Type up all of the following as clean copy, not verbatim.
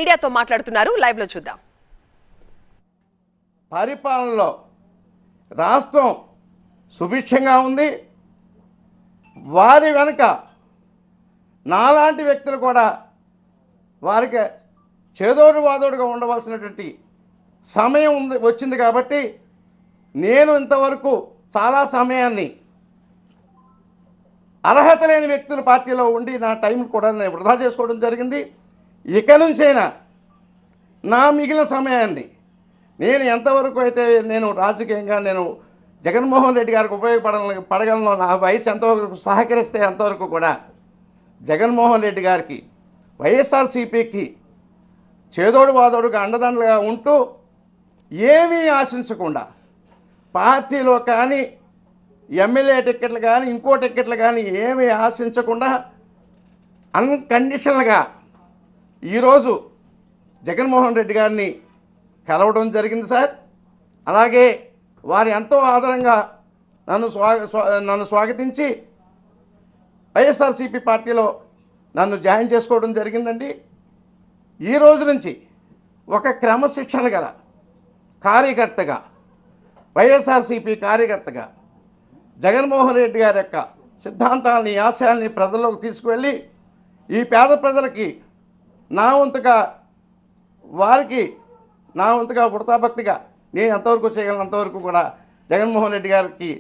మీడియాతో మాట్లాడుతున్నారు. లైవ్ లో చూద్దాం. పరిపాలనలో రాష్ట్రం సుభిక్షంగా ఉంది. వారి వెనుక నాలాంటి వ్యక్తులు కూడా వారికి చేదోడు వాదోడుగా ఉండవలసినటువంటి సమయం వచ్చింది. కాబట్టి నేను ఇంతవరకు చాలా సమయాన్ని అర్హత లేని వ్యక్తుల పార్టీలో ఉండి నా టైం కూడా నేను వృధా చేసుకోవడం జరిగింది. ఇక నుంచైనా నా మిగిలిన సమయాన్ని నేను ఎంతవరకు అయితే నేను రాజకీయంగా నేను జగన్మోహన్ రెడ్డి గారికి ఉపయోగపడగలను, నా వయసు ఎంతవరకు సహకరిస్తే అంతవరకు కూడా జగన్మోహన్ రెడ్డి గారికి వైఎస్ఆర్సీపీకి చేదోడు వాదోడుగా అండదండలుగా ఉంటూ ఏమీ ఆశించకుండా పార్టీలో కానీ ఎమ్మెల్యే టిక్కెట్లు కానీ ఇంకో టిక్కెట్లు కానీ ఏమీ ఆశించకుండా అన్కండిషనల్గా ఈరోజు జగన్మోహన్ రెడ్డి గారిని కలవడం జరిగింది సార్. అలాగే వారు ఎంతో ఆదరంగా నన్ను స్వాగతించి వైఎస్ఆర్సీపీ పార్టీలో నన్ను జాయిన్ చేసుకోవడం జరిగిందండి. ఈ రోజు నుంచి ఒక క్రమశిక్షణ గల కార్యకర్తగా, వైఎస్ఆర్సీపీ కార్యకర్తగా జగన్మోహన్ రెడ్డి గారి యొక్క సిద్ధాంతాలని, ఆశయాల్ని ప్రజల్లోకి తీసుకువెళ్ళి ఈ పేద ప్రజలకి నా వంతుగా వారికి నా వంతుగా వృతాభక్తిగా నేను ఎంతవరకు చేయగలను అంతవరకు కూడా జగన్మోహన్ రెడ్డి గారికి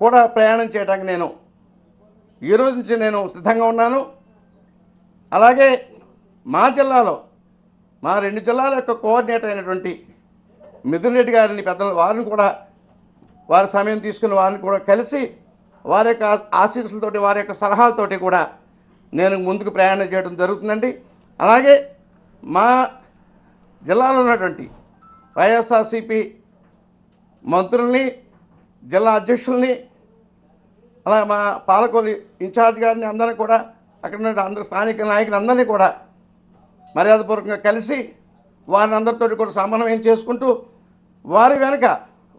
కూడా ప్రయాణం చేయడానికి నేను ఈ రోజు నుంచి నేను సిద్ధంగా ఉన్నాను. అలాగే మా జిల్లాలో మా 2 జిల్లాల యొక్క కోఆర్డినేటర్ అయినటువంటి మిథున్ రెడ్డి గారిని పెద్దలు వారిని కూడా వారి సమయం తీసుకుని వారిని కూడా కలిసి వారి యొక్క ఆశీస్సులతోటి వారి యొక్క సలహాలతోటి కూడా నేను ముందుకు ప్రయాణం చేయడం జరుగుతుందండి. అలాగే మా జిల్లాలో ఉన్నటువంటి వైఎస్ఆర్సీపీ మంత్రుల్ని, జిల్లా అధ్యక్షుల్ని, అలా మా పాలకొల్లు ఇన్ఛార్జ్ గారిని అందరినీ కూడా అక్కడ ఉన్న అందరు స్థానిక నాయకులందరినీ కూడా మర్యాదపూర్వకంగా కలిసి వారిని అందరితో కూడా సమన్వయం చేసుకుంటూ వారి వెనుక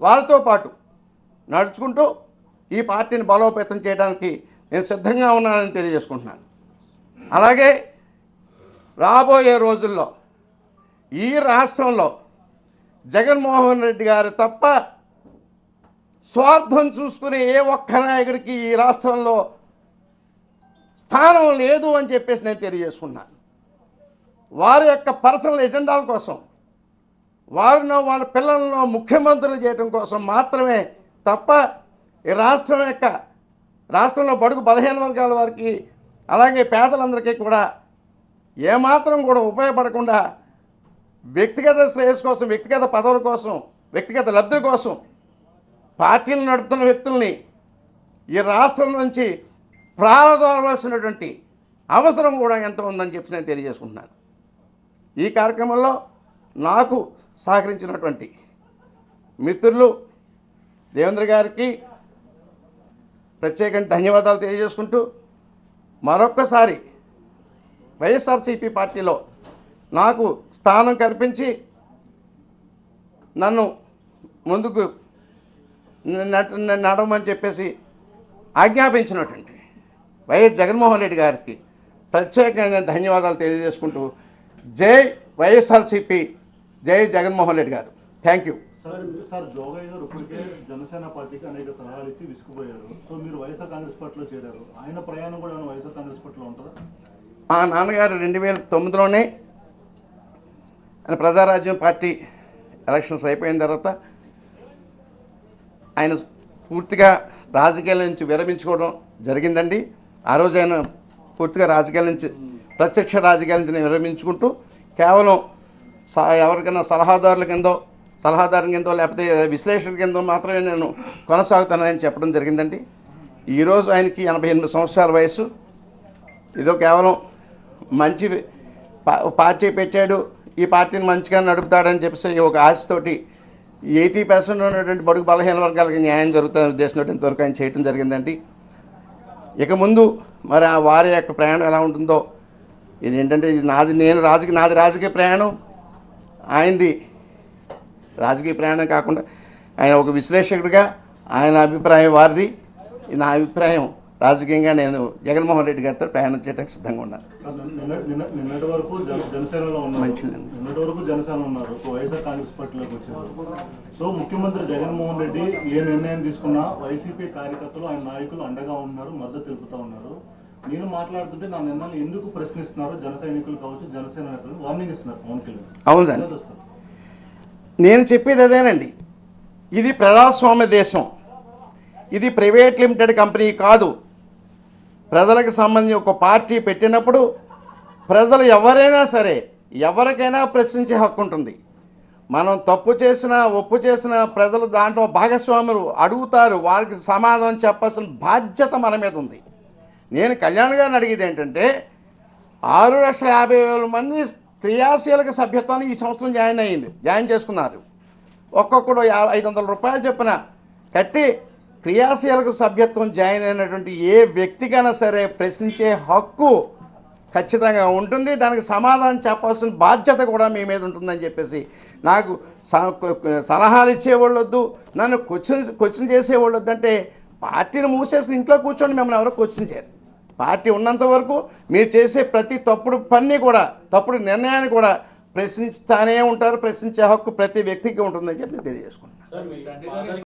వారితో పాటు నడుచుకుంటూ ఈ పార్టీని బలోపేతం చేయడానికి నేను సిద్ధంగా ఉన్నానని తెలియజేసుకుంటున్నాను. అలాగే రాబోయే రోజుల్లో ఈ రాష్ట్రంలో జగన్మోహన్ రెడ్డి గారు తప్ప స్వార్థం చూసుకునే ఏ ఒక్క నాయకుడికి ఈ రాష్ట్రంలో స్థానం లేదు అని చెప్పేసి నేను తెలియజేసుకున్నాను. వారి యొక్క పర్సనల్ ఎజెండాల కోసం, వారినో వాళ్ళ పిల్లలను ముఖ్యమంత్రులు చేయడం కోసం మాత్రమే తప్ప ఈ రాష్ట్రంలో బడుగు బలహీన వర్గాల వారికి అలాగే పేదలందరికీ కూడా ఏమాత్రం కూడా ఉపయోగపడకుండా వ్యక్తిగత శ్రేయస్సు కోసం, వ్యక్తిగత పదవుల కోసం, వ్యక్తిగత లబ్ధి కోసం పార్టీలు నడుపుతున్న వ్యక్తుల్ని ఈ రాష్ట్రం నుంచి ప్రారంభవలసినటువంటి అవసరం కూడా ఎంత ఉందని చెప్పి నేను తెలియజేసుకుంటున్నాను. ఈ కార్యక్రమంలో నాకు సహకరించినటువంటి మిత్రులు దేవేంద్ర గారికి ప్రత్యేకంగా ధన్యవాదాలు తెలియజేసుకుంటూ మరొక్కసారి వైఎస్ఆర్సీపీ పార్టీలో నాకు స్థానం కల్పించి నన్ను ముందుకు నడవమని చెప్పేసి ఆజ్ఞాపించినటువంటి వైఎస్ జగన్మోహన్ రెడ్డి గారికి ప్రత్యేకంగా ధన్యవాదాలు తెలియజేసుకుంటూ జై వైఎస్ఆర్సీపీ, జై జగన్మోహన్ రెడ్డి గారు. Thank you. సార్ జోగయ్య గారు ఇప్పటికే జనసేన పార్టీకి అనేక సలహాలు ఇచ్చి విసుకుపోయారు. సో మీరు వైఎస్ఆర్ కాంగ్రెస్ పార్టీలో చేరారు. ఆయన ప్రయాణం కూడా వైఎస్ఆర్ కాంగ్రెస్ పార్టీలో ఉంటుందా? మా నాన్నగారు 2009లోనే ఆయన ప్రజారాజ్యం పార్టీ ఎలక్షన్స్ అయిపోయిన తర్వాత ఆయన పూర్తిగా రాజకీయాల నుంచి విరమించుకోవడం జరిగిందండి. ఆ రోజు ఆయన పూర్తిగా రాజకీయాల నుంచి, ప్రత్యక్ష రాజకీయాల నుంచి విరమించుకుంటూ కేవలం ఎవరికైనా సలహాదారు కిందో లేకపోతే విశ్లేషణ కిందో మాత్రమే నేను కొనసాగుతానని చెప్పడం జరిగిందండి. ఈరోజు ఆయనకి 88 సంవత్సరాల వయసు. ఇదో కేవలం మంచి పార్టీ పెట్టాడు, ఈ పార్టీని మంచిగా నడుపుతాడని చెప్పేసి ఒక ఆశతోటి 80% ఉన్నటువంటి బడుగు బలహీన వర్గాలకి న్యాయం జరుగుతుందని ఉద్దేశంతో ఇంతవరకు ఆయన చేయడం జరిగిందండి. ఇక ముందు మరి ఆ వారి యొక్క ప్రయాణం ఎలా ఉంటుందో, ఇది ఏంటంటే ఇది నాది రాజకీయ ప్రయాణం, ఆయనది రాజకీయ ప్రయాణం కాకుండా ఆయన ఒక విశ్లేషకుడిగా ఆయన అభిప్రాయం వారిది, నా అభిప్రాయం రాజకీయంగా నేను జగన్మోహన్ రెడ్డి గారితో ప్రయాణం చేయడానికి సిద్ధంగా ఉన్నాను. సార్, నిన్నటి వరకు జనసేనలో ఉన్నారు. నిన్నటి వరకు జనసేన ఉన్నారు. వైఎస్ఆర్ కాంగ్రెస్ పార్టీలోకి వచ్చారు. సో ముఖ్యమంత్రి జగన్మోహన్ రెడ్డి ఏ నిర్ణయం తీసుకున్నా వైసీపీ కార్యకర్తలు ఆయన నాయకులు అండగా ఉన్నారు, మద్దతు తెలుపుతా ఉన్నారు. నేను మాట్లాడుతుంటే నా నిర్ణయాలు ఎందుకు ప్రశ్నిస్తున్నారు జన సైనికులు కావచ్చు, జనసేన నేతలు వార్నింగ్ ఇస్తున్నారు పవన్ కళ్యాణ్. అవును సార్, నేను చెప్పేది అదేనండి. ఇది ప్రజాస్వామ్య దేశం, ఇది ప్రైవేట్ లిమిటెడ్ కంపెనీ కాదు. ప్రజలకు సంబంధించి ఒక పార్టీ పెట్టినప్పుడు ప్రజలు ఎవరైనా సరే ఎవరికైనా ప్రశ్నించే హక్కు ఉంటుంది. మనం తప్పు చేసినా ఒప్పు చేసినా ప్రజలు దాంట్లో భాగస్వాములు అడుగుతారు, వారికి సమాధానం చెప్పాల్సిన బాధ్యత మన మీద ఉంది. నేను కళ్యాణ్ గారిని అడిగేది ఏంటంటే 6,50,000 మంది క్రియాశీలక సభ్యత్వాన్ని ఈ సంవత్సరం జాయిన్ చేసుకున్నారు. ఒక్కొక్కడు 500 రూపాయలు చొప్పున కట్టి క్రియాశీలక సభ్యత్వం జాయిన్ అయినటువంటి ఏ వ్యక్తికైనా సరే ప్రశ్నించే హక్కు ఖచ్చితంగా ఉంటుంది. దానికి సమాధానం చెప్పాల్సిన బాధ్యత కూడా మీ మీద ఉంటుందని చెప్పేసి నాకు సలహాలు ఇచ్చేవాళ్ళు వద్దు, నన్ను క్వశ్చన్ చేసేవాళ్ళు వద్దు. అంటే పార్టీని మూసేసి ఇంట్లో కూర్చొని మిమ్మల్ని ఎవరో క్వశ్చన్ చేయరు. పార్టీ ఉన్నంత వరకు మీరు చేసే ప్రతి తప్పుడు పని కూడా, తప్పుడు నిర్ణయాన్ని కూడా ప్రశ్నిస్తానే ఉంటారు. ప్రశ్నించే హక్కు ప్రతి వ్యక్తికి ఉంటుందని చెప్పి తెలియజేసుకుంటున్నాను.